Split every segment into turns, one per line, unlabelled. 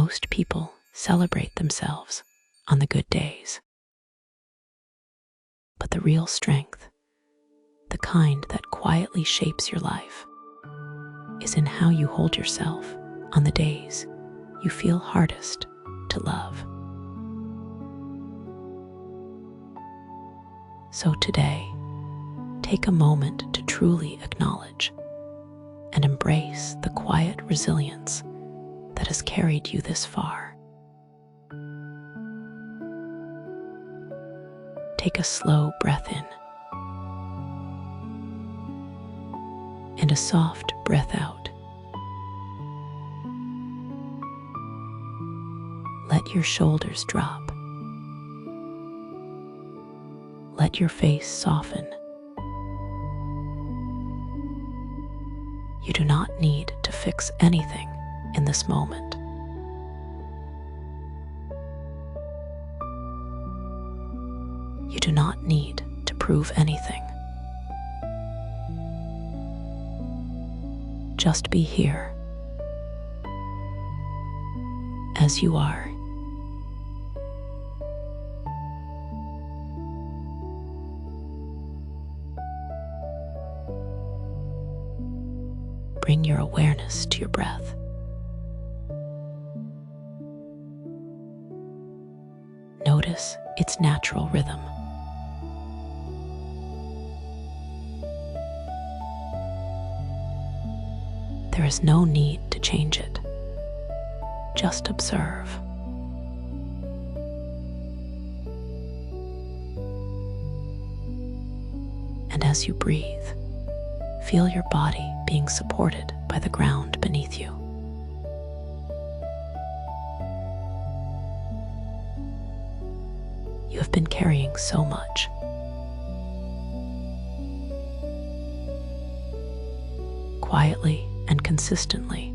Most people celebrate themselves on the good days. But the real strength, the kind that quietly shapes your life, is in how you hold yourself on the days you feel hardest to love. So today, take a moment to truly acknowledge and embrace the quiet resilience that has carried you this far. Take a slow breath in and a soft breath out. Let your shoulders drop. Let your face soften. You do not need to fix anything in this moment. You do not need to prove anything. Just be here, as you are. Bring your awareness to your breath. Notice its natural rhythm. There is no need to change it. Just observe. And as you breathe, feel your body being supported by the ground beneath you. You have been carrying so much. Quietly and consistently.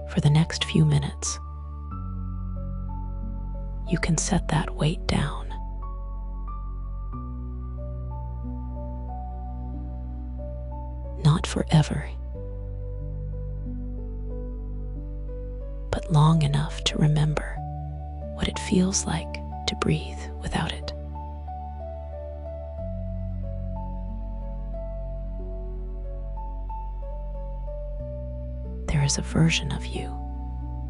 For the next few minutes, you can set that weight down. Not forever, but long enough to remember what it feels like to breathe without it. There is a version of you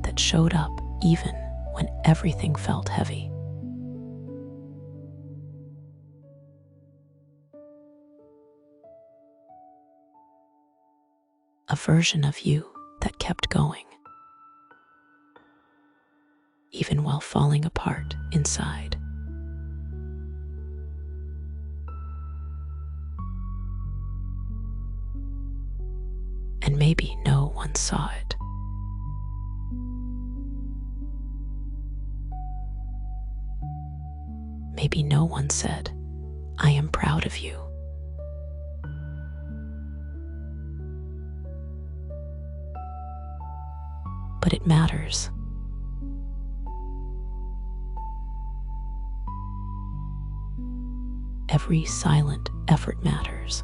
that showed up even when everything felt heavy. A version of you that kept going, even while falling apart inside. And maybe no one saw it. Maybe no one said, "I am proud of you." But it matters. Every silent effort matters.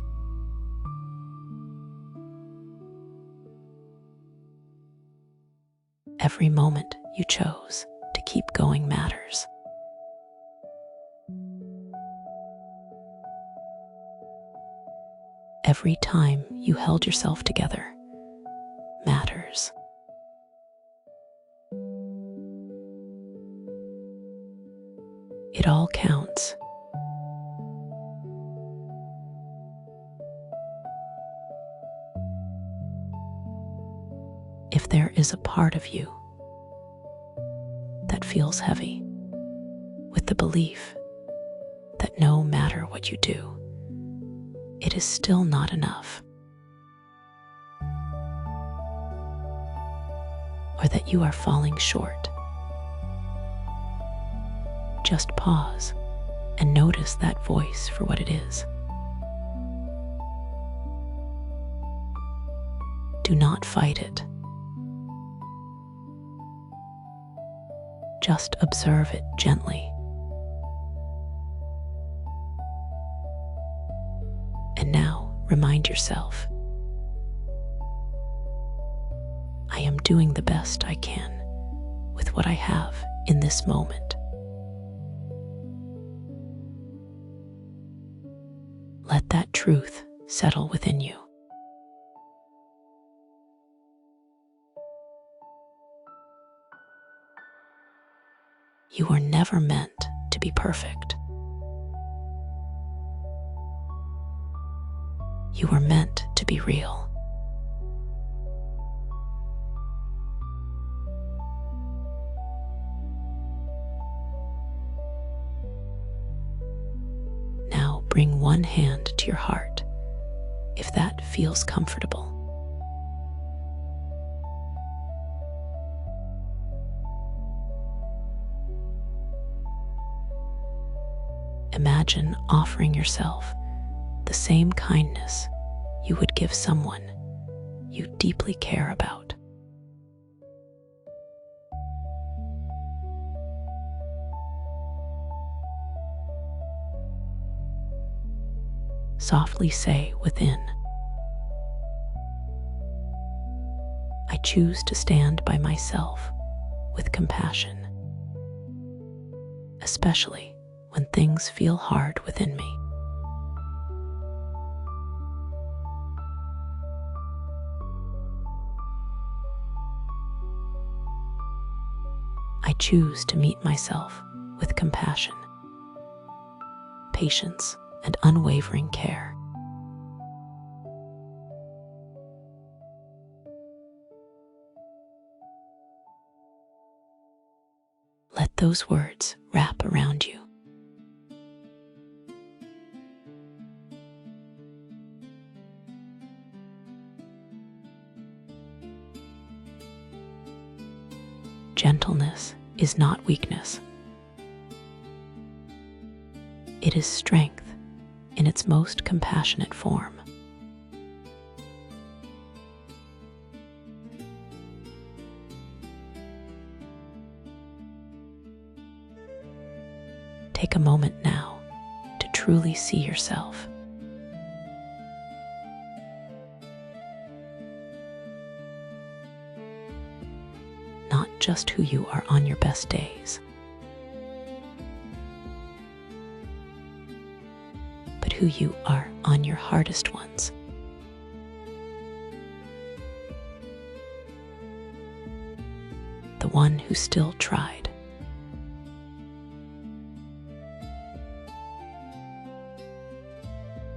Every moment you chose to keep going matters. Every time you held yourself together matters. It all counts. If there is a part of you that feels heavy, with the belief that no matter what you do, it is still not enough, or that you are falling short, just pause and notice that voice for what it is. Do not fight it. Just observe it gently. And now remind yourself, I am doing the best I can with what I have in this moment. Let that truth settle within you. You were never meant to be perfect. You were meant to be real. Now bring one hand to your heart, if that feels comfortable. Imagine offering yourself the same kindness you would give someone you deeply care about. Softly say within, I choose to stand by myself with compassion, especially when things feel hard within me. I choose to meet myself with compassion, patience, and unwavering care. Let those words wrap around you. Gentleness is not weakness. It is strength in its most compassionate form. Take a moment now to truly see yourself. Not just who you are on your best days, but who you are on your hardest ones. The one who still tried.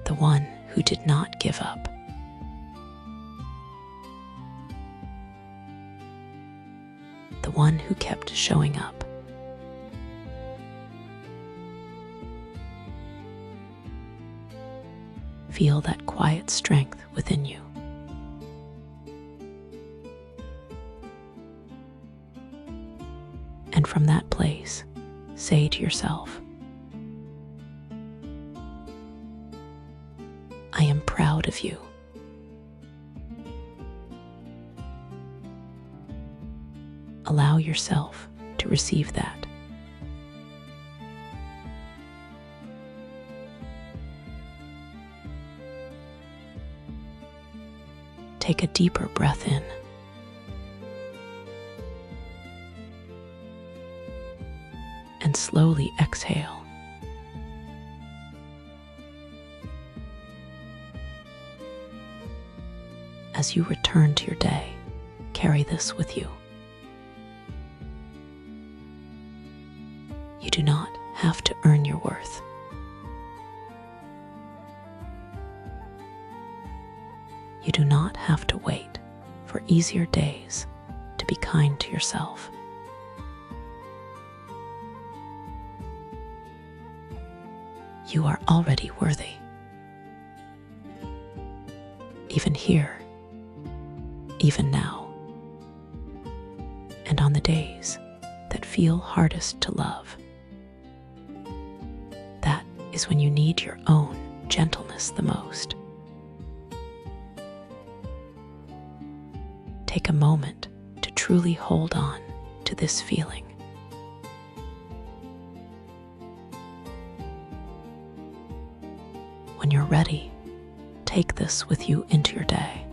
The one who did not give up. The one who kept showing up. Feel that quiet strength within you. And from that place, say to yourself, I am proud of you. Allow yourself to receive that. Take a deeper breath in. And slowly exhale. As you return to your day, carry this with you. You do not have to earn your worth. You do not have to wait for easier days to be kind to yourself. You are already worthy. Even here, even now, and on the days that feel hardest to love. That is when you need your own gentleness the most. Take a moment to truly hold on to this feeling. When you're ready take this with you into your day.